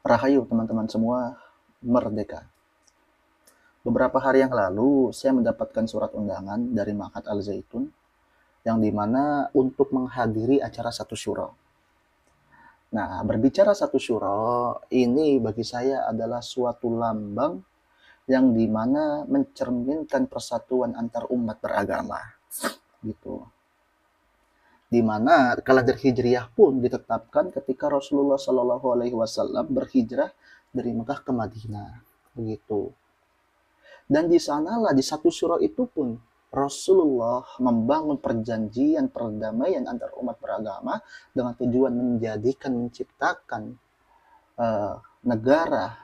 Rahayu teman-teman semua, merdeka. Beberapa hari yang lalu, saya mendapatkan surat undangan dari Ma'had Al Zaitun yang dimana untuk menghadiri acara satu syuro. Nah, berbicara satu syuro, ini bagi saya adalah suatu lambang yang dimana mencerminkan persatuan antar umat beragama. Gitu. Di mana kalender Hijriah pun ditetapkan ketika Rasulullah Shallallahu Alaihi Wasallam berhijrah dari Mekah ke Madinah. Begitu. Dan di sanalah di satu surah itu pun Rasulullah membangun perjanjian perdamaian antar umat beragama dengan tujuan menciptakan negara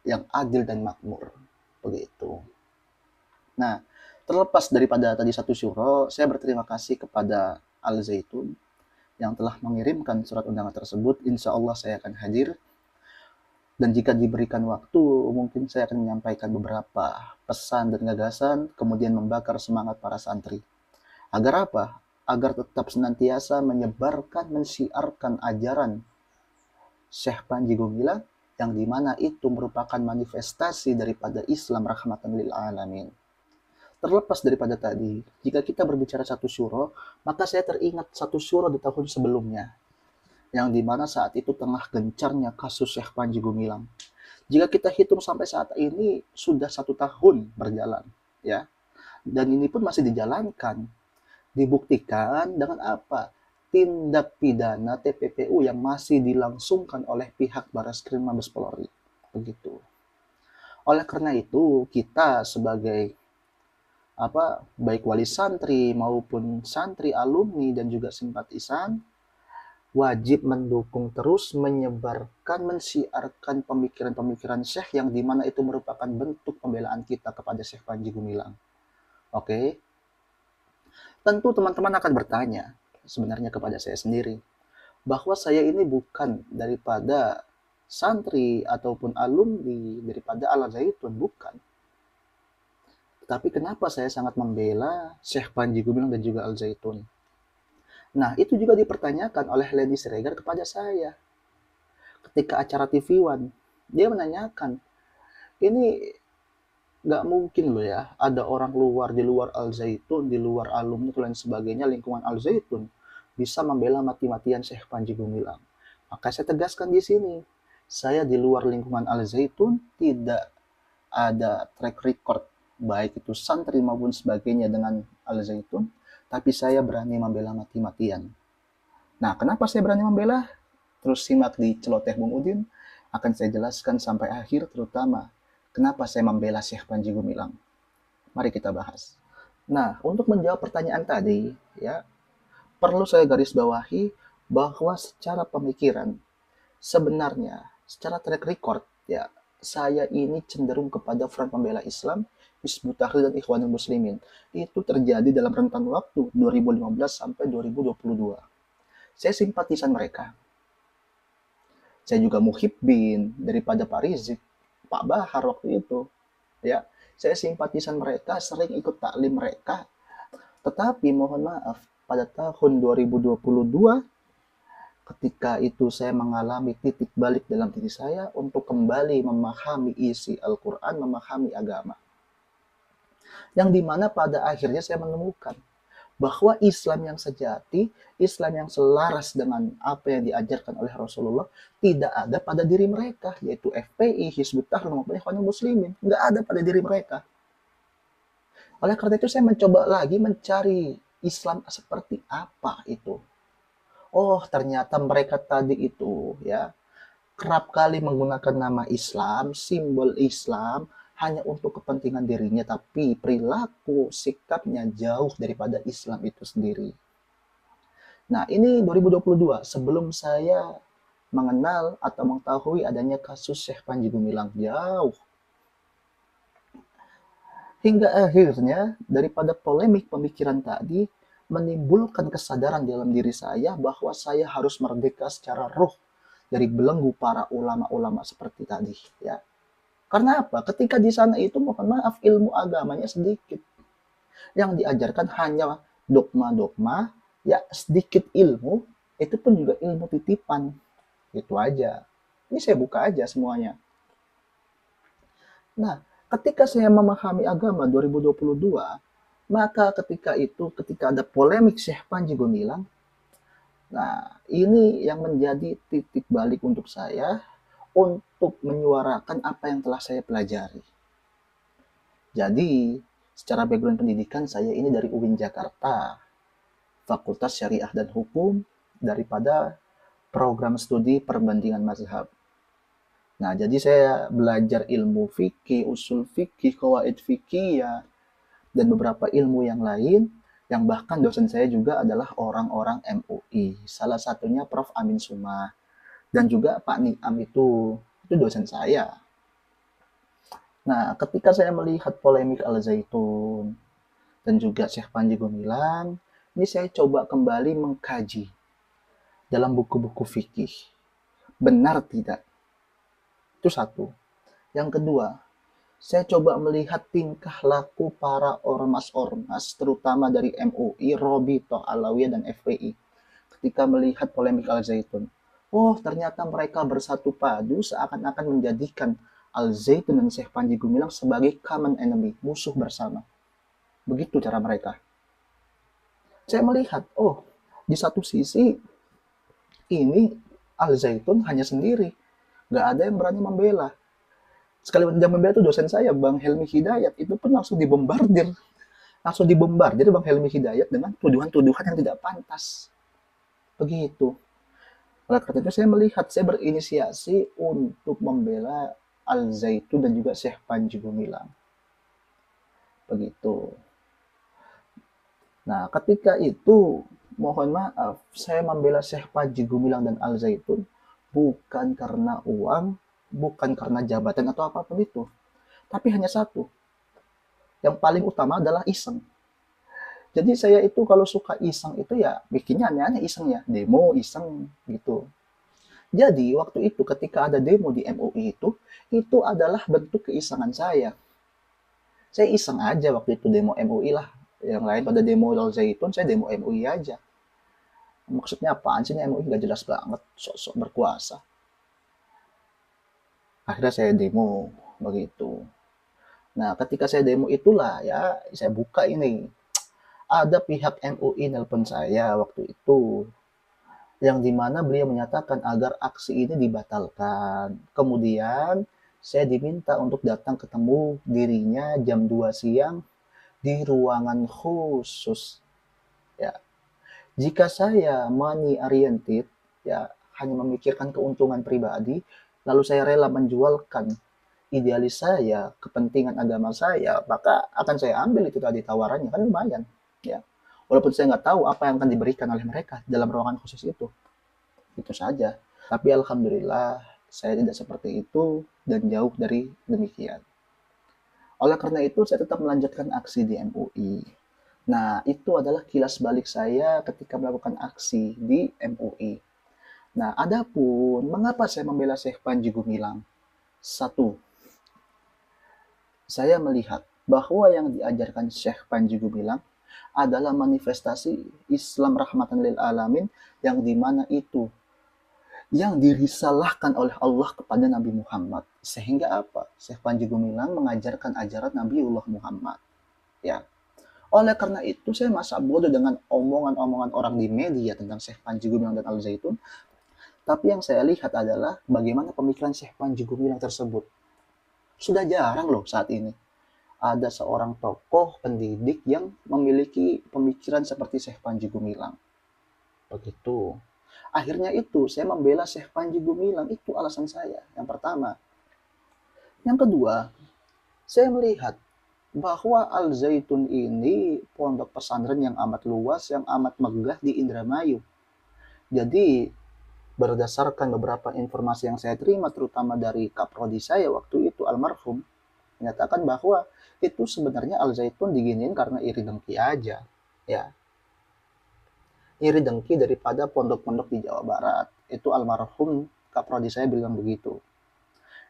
yang adil dan makmur. Begitu. Nah, terlepas daripada tadi satu surah, saya berterima kasih kepada Al Zaitun yang telah mengirimkan surat undangan tersebut. Insya Allah saya akan hadir. Dan jika diberikan waktu, mungkin saya akan menyampaikan beberapa pesan dan gagasan, kemudian membakar semangat para santri. Agar apa? Agar tetap senantiasa menyebarkan, mensiarkan ajaran Syekh Panji Gumilang, yang dimana itu merupakan manifestasi daripada Islam rahmatan lil alamin. Terlepas daripada tadi, jika kita berbicara satu syuro, maka saya teringat satu syuro di tahun sebelumnya, yang dimana saat itu tengah gencarnya kasus Syekh Panji Gumilang. Jika kita hitung sampai saat ini sudah 1 tahun berjalan, ya, dan ini pun masih dijalankan. Dibuktikan dengan apa? Tindak pidana TPPU yang masih dilangsungkan oleh pihak Barreskrim Mabes Polri. Begitu. Oleh karena itu, kita sebagai baik wali santri maupun santri alumni dan juga simpatisan wajib mendukung terus, menyebarkan, mensiarkan pemikiran-pemikiran Syekh yang dimana itu merupakan bentuk pembelaan kita kepada Syekh Panji Gumilang. Oke? Tentu teman-teman akan bertanya, sebenarnya kepada saya sendiri, bahwa saya ini bukan daripada santri ataupun alumni daripada Al Zaitun, bukan. Tapi kenapa saya sangat membela Syekh Panji Gumilang dan juga Al Zaitun? Nah, itu juga dipertanyakan oleh Lady Siregar kepada saya. Ketika acara TV One, dia menanyakan, ini nggak mungkin loh ya, ada orang luar di luar Al Zaitun, di luar alumni dan lain sebagainya, lingkungan Al Zaitun, bisa membela mati-matian Syekh Panji Gumilang. Maka saya tegaskan di sini, saya di luar lingkungan Al Zaitun tidak ada track record, baik itu santri maupun sebagainya dengan Al Zaitun, tapi saya berani membela mati-matian. Nah, kenapa saya berani membela? Terus simak di celoteh Bung Udin, akan saya jelaskan sampai akhir, terutama kenapa saya membela Syekh Panji Gumilang. Mari kita bahas. Nah, untuk menjawab pertanyaan tadi, ya, perlu saya garis bawahi bahwa secara pemikiran, sebenarnya, secara track record, ya, saya ini cenderung kepada front pembela Islam, Hizbut Tahrir dan Ikhwanul Muslimin. Itu terjadi dalam rentan waktu 2015 sampai 2022. Saya simpatisan mereka. Saya juga muhibbin daripada Pak Rizik, Pak Bahar waktu itu. Ya, saya simpatisan mereka, sering ikut taklim mereka. Tetapi mohon maaf, pada tahun 2022 ketika itu saya mengalami titik balik dalam diri saya untuk kembali memahami isi Al-Quran, memahami agama. Yang dimana pada akhirnya saya menemukan bahwa Islam yang sejati, Islam yang selaras dengan apa yang diajarkan oleh Rasulullah tidak ada pada diri mereka, yaitu FPI, Hizbut Tahrir maupun Ikhwanul Muslimin, nggak ada pada diri mereka. Oleh karena itu saya mencoba lagi mencari Islam seperti apa itu. Oh, ternyata mereka tadi itu ya kerap kali menggunakan nama Islam, simbol Islam hanya untuk kepentingan dirinya, tapi perilaku, sikapnya jauh daripada Islam itu sendiri. Nah, ini 2022 sebelum saya mengenal atau mengetahui adanya kasus Syekh Panji Gumilang, jauh. Hingga akhirnya daripada polemik pemikiran tadi menimbulkan kesadaran dalam diri saya bahwa saya harus merdeka secara roh dari belenggu para ulama-ulama seperti tadi, ya. Karena apa? Ketika di sana itu mohon maaf ilmu agamanya sedikit. Yang diajarkan hanya dogma-dogma, ya sedikit ilmu, itu pun juga ilmu titipan. Itu aja. Ini saya buka aja semuanya. Nah, ketika saya memahami agama 2022, maka ketika ada polemik Syekh Panji Gumilang, nah ini yang menjadi titik balik untuk saya untuk menyuarakan apa yang telah saya pelajari. Jadi, secara background pendidikan saya ini dari UIN Jakarta, Fakultas Syariah dan Hukum, daripada program studi perbandingan mazhab. Nah, jadi saya belajar ilmu fikih, usul fikih, qawaid fikih ya, dan beberapa ilmu yang lain, yang bahkan dosen saya juga adalah orang-orang MUI. Salah satunya Prof. Amin Sumah, dan juga Pak Niam itu dosen saya. Nah, ketika saya melihat polemik Al Zaitun dan juga Syekh Panji Gumilang, ini saya coba kembali mengkaji dalam buku-buku fikih. Benar tidak? Itu satu. Yang kedua, saya coba melihat tingkah laku para ormas-ormas, terutama dari MUI, Robitoh, Alawiyah, dan FPI, ketika melihat polemik Al Zaitun. Oh, ternyata mereka bersatu padu seakan-akan menjadikan Al Zaitun dan Syekh Panji Gumilang sebagai common enemy, musuh bersama. Begitu cara mereka. Saya melihat, oh, di satu sisi ini Al Zaitun hanya sendiri, nggak ada yang berani membela. Sekali yang membela itu dosen saya, Bang Helmi Hidayat, itu pun langsung dibombardir Bang Helmi Hidayat dengan tuduhan-tuduhan yang tidak pantas. Begitu. Oleh karena itu saya melihat, saya berinisiasi untuk membela Al Zaitun dan juga Syekh Panji Gumilang. Begitu. Nah, ketika itu, mohon maaf, saya membela Syekh Panji Gumilang dan Al Zaitun bukan karena uang, bukan karena jabatan atau apapun itu. Tapi hanya satu, yang paling utama adalah iseng. Jadi saya itu kalau suka iseng itu ya bikinnya aneh-aneh iseng ya, demo iseng gitu. Jadi waktu itu ketika ada demo di MUI itu adalah bentuk keisengan saya. Saya iseng aja waktu itu demo MUI lah. Yang lain pada demo Al Zaitun, saya demo MUI aja. Maksudnya apaan sih ini MUI? Gak jelas banget, sok-sok berkuasa. Akhirnya saya demo begitu. Nah, ketika saya demo itulah ya saya buka ini. Ada pihak MUI nelpon saya waktu itu, yang dimana beliau menyatakan agar aksi ini dibatalkan. Kemudian saya diminta untuk datang ketemu dirinya jam 2 siang di ruangan khusus. Ya, jika saya money oriented, ya hanya memikirkan keuntungan pribadi, lalu saya rela menjualkan idealis saya, kepentingan agama saya, maka akan saya ambil itu tadi tawarannya, kan lumayan. Ya, walaupun saya nggak tahu apa yang akan diberikan oleh mereka dalam ruangan khusus itu saja. Tapi alhamdulillah saya tidak seperti itu dan jauh dari demikian. Oleh karena itu saya tetap melanjutkan aksi di MUI. Nah, itu adalah kilas balik saya ketika melakukan aksi di MUI. Nah, adapun mengapa saya membela Syekh Panji Gumilang? Satu, saya melihat bahwa yang diajarkan Syekh Panji Gumilang adalah manifestasi Islam rahmatan lil alamin, yang dimana itu yang dirisalahkan oleh Allah kepada Nabi Muhammad. Sehingga apa? Syekh Panji Gumilang mengajarkan ajaran Nabiullah Muhammad. Ya. Oleh karena itu saya masa bodoh dengan omongan-omongan orang di media tentang Syekh Panji Gumilang dan Al Zaitun. Tapi yang saya lihat adalah bagaimana pemikiran Syekh Panji Gumilang tersebut. Sudah jarang loh saat ini ada seorang tokoh pendidik yang memiliki pemikiran seperti Syekh Panji Gumilang. Begitu. Akhirnya itu saya membela Syekh Panji Gumilang, itu alasan saya. Yang pertama. Yang kedua, saya melihat bahwa Al Zaitun ini pondok pesantren yang amat luas, yang amat megah di Indramayu. Jadi berdasarkan beberapa informasi yang saya terima, terutama dari kaprodi saya waktu itu almarhum, menyatakan bahwa itu sebenarnya Al Zaitun diginiin karena iri dengki aja. Ya, iri dengki daripada pondok-pondok di Jawa Barat. Itu almarhum kaprodi saya bilang begitu.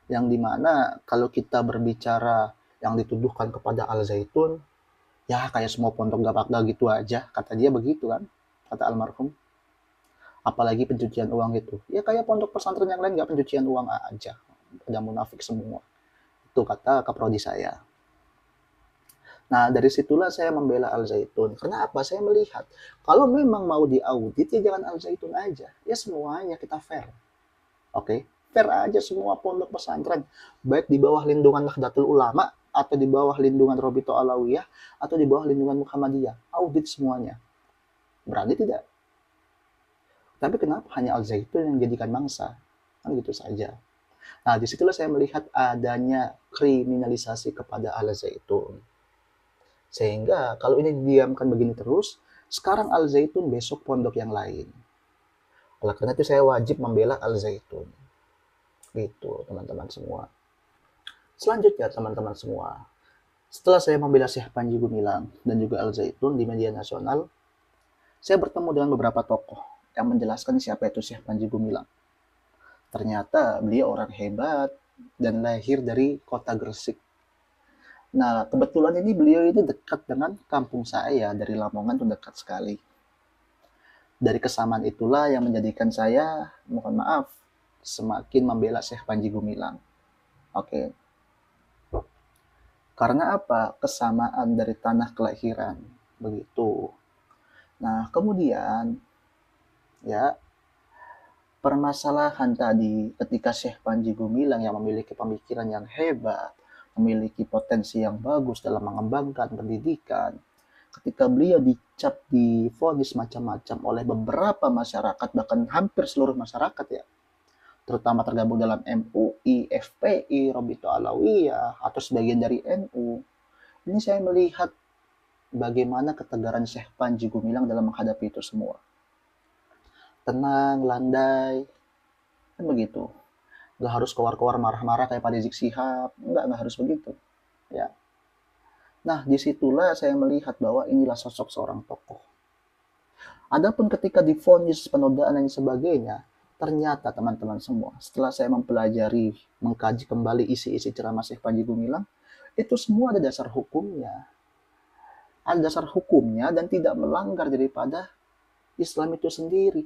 Yang dimana kalau kita berbicara yang dituduhkan kepada Al Zaitun, ya kayak semua pondok gak bakal gitu aja, kata dia begitu kan, kata almarhum. apalagi pencucian uang gitu. Ya kayak pondok pesantren yang lain nggak pencucian uang aja, pada munafik semua. Itu kata kaprodi saya. Nah, dari situlah saya membela Al Zaitun. Kenapa? Saya melihat kalau memang mau diaudit ya jangan Al Zaitun aja. Ya semuanya kita fair. Oke, fair aja semua pondok pesantren, baik di bawah lindungan Nahdlatul Ulama atau di bawah lindungan Robito Alawiyah atau di bawah lindungan Muhammadiyah. Audit semuanya. Berani tidak? Tapi kenapa hanya Al Zaitun yang dijadikan mangsa? Kan gitu saja. Nah, disitulah saya melihat adanya kriminalisasi kepada Al Zaitun. Sehingga kalau ini didiamkan begini terus, sekarang Al Zaitun, besok pondok yang lain. Oleh karena itu saya wajib membela Al Zaitun. Gitu, teman-teman semua. Selanjutnya, teman-teman semua, setelah saya membela Syekh Panji Gumilang dan juga Al Zaitun di media nasional, saya bertemu dengan beberapa tokoh yang menjelaskan siapa itu Syekh Panji Gumilang. Ternyata beliau orang hebat dan lahir dari kota Gresik. Nah, kebetulan ini beliau ini dekat dengan kampung saya, dari Lamongan itu dekat sekali. Dari kesamaan itulah yang menjadikan saya, mohon maaf, semakin membela Syekh Panji Gumilang. Oke. Karena apa? Kesamaan dari tanah kelahiran. Begitu. Nah, kemudian ya, permasalahan tadi ketika Syekh Panji Gumilang yang memiliki pemikiran yang hebat, memiliki potensi yang bagus dalam mengembangkan pendidikan, ketika beliau dicap, divonis macam-macam oleh beberapa masyarakat, bahkan hampir seluruh masyarakat ya, terutama tergabung dalam MUI, FPI, Robito Alawiyah, atau sebagian dari NU, ini saya melihat bagaimana ketegaran Syekh Panji Gumilang dalam menghadapi itu semua. Tenang, landai, kan begitu. Nggak harus keluar-keluar marah-marah kayak Pak Rizik Syihab, nggak harus begitu. Ya. Nah, disitulah saya melihat bahwa inilah sosok seorang tokoh. Adapun ketika divonis penodaan dan sebagainya, ternyata teman-teman semua, setelah saya mempelajari, mengkaji kembali isi-isi ceramah Syekh Panji Gumilang, itu semua ada dasar hukumnya. Ada dasar hukumnya dan tidak melanggar daripada Islam itu sendiri.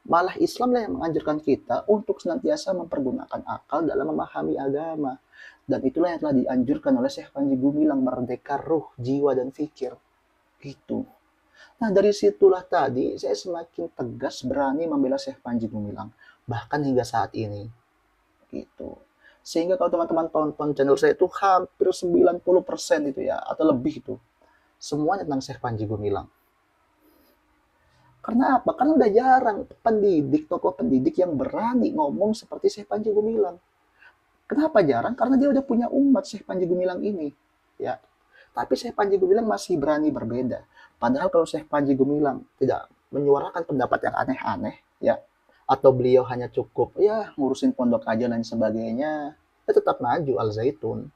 Malah Islam lah yang menganjurkan kita untuk senantiasa mempergunakan akal dalam memahami agama. Dan itulah yang telah dianjurkan oleh Syekh Panji Gumilang, merdeka ruh, jiwa, dan fikir. Gitu. Nah, dari situlah tadi saya semakin tegas berani membela Syekh Panji Gumilang. Bahkan hingga saat ini. Gitu. Sehingga kalau teman-teman tonton channel saya itu hampir 90% itu ya, atau lebih itu. Semuanya tentang Syekh Panji Gumilang. Karena apa? Karena udah jarang pendidik, tokoh pendidik yang berani ngomong seperti Syekh Panji Gumilang. Kenapa jarang? Karena dia udah punya umat Syekh Panji Gumilang ini. Ya. Tapi Syekh Panji Gumilang masih berani berbeda. Padahal kalau Syekh Panji Gumilang tidak menyuarakan pendapat yang aneh-aneh, ya, atau beliau hanya cukup ya ngurusin pondok aja dan sebagainya, ya tetap maju Al Zaitun.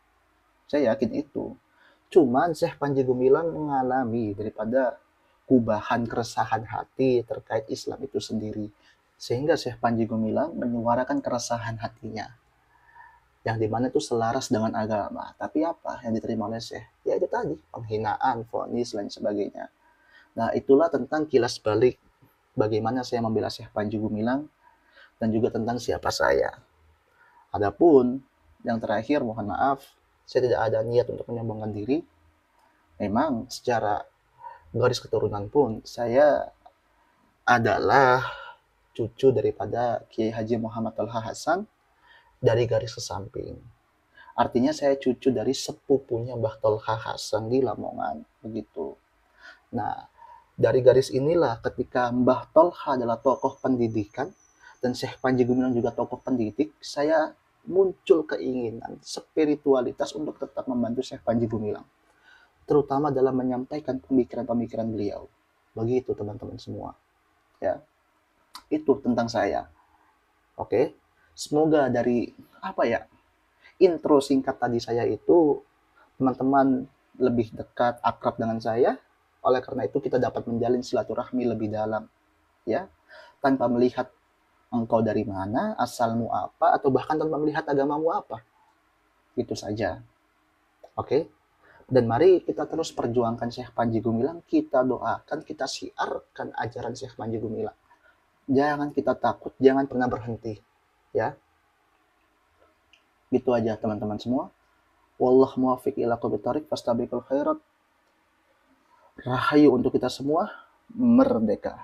Saya yakin itu. Cuman Syekh Panji Gumilang mengalami daripada kubahan keresahan hati terkait Islam itu sendiri. Sehingga Syekh Panji Gumilang menyuarakan keresahan hatinya. Yang dimana itu selaras dengan agama. Tapi apa yang diterima oleh Syekh? Ya itu tadi, penghinaan, vonis, dan sebagainya. Nah, itulah tentang kilas balik bagaimana saya membela Syekh Panji Gumilang dan juga tentang siapa saya. Adapun yang terakhir, mohon maaf, saya tidak ada niat untuk menyombongkan diri. Memang secara garis keturunan pun saya adalah cucu daripada Kiai Haji Muhammad Talha Hasan dari garis kesamping. Artinya saya cucu dari sepupunya Mbah Talha Hasan di Lamongan, begitu. Nah, dari garis inilah ketika Mbah Talha adalah tokoh pendidikan dan Syekh Panji Gumilang juga tokoh pendidik, saya muncul keinginan spiritualitas untuk tetap membantu Syekh Panji Gumilang, terutama dalam menyampaikan pemikiran-pemikiran beliau. Begitu teman-teman semua. Ya, itu tentang saya. Oke, semoga dari apa ya, intro singkat tadi saya itu teman-teman lebih dekat, akrab dengan saya. Oleh karena itu kita dapat menjalin silaturahmi lebih dalam, ya, tanpa melihat engkau dari mana, asalmu apa, atau bahkan tanpa melihat agamamu apa. Itu saja. Oke. Dan mari kita terus perjuangkan Syekh Panji Gumilang, kita doakan, kita siarkan ajaran Syekh Panji Gumilang. Jangan kita takut, jangan pernah berhenti. Ya, gitu aja teman-teman semua. Wallahu muwaffiq ila aqwamit thoriq, fastabiqul khairat. Rahayu untuk kita semua, merdeka.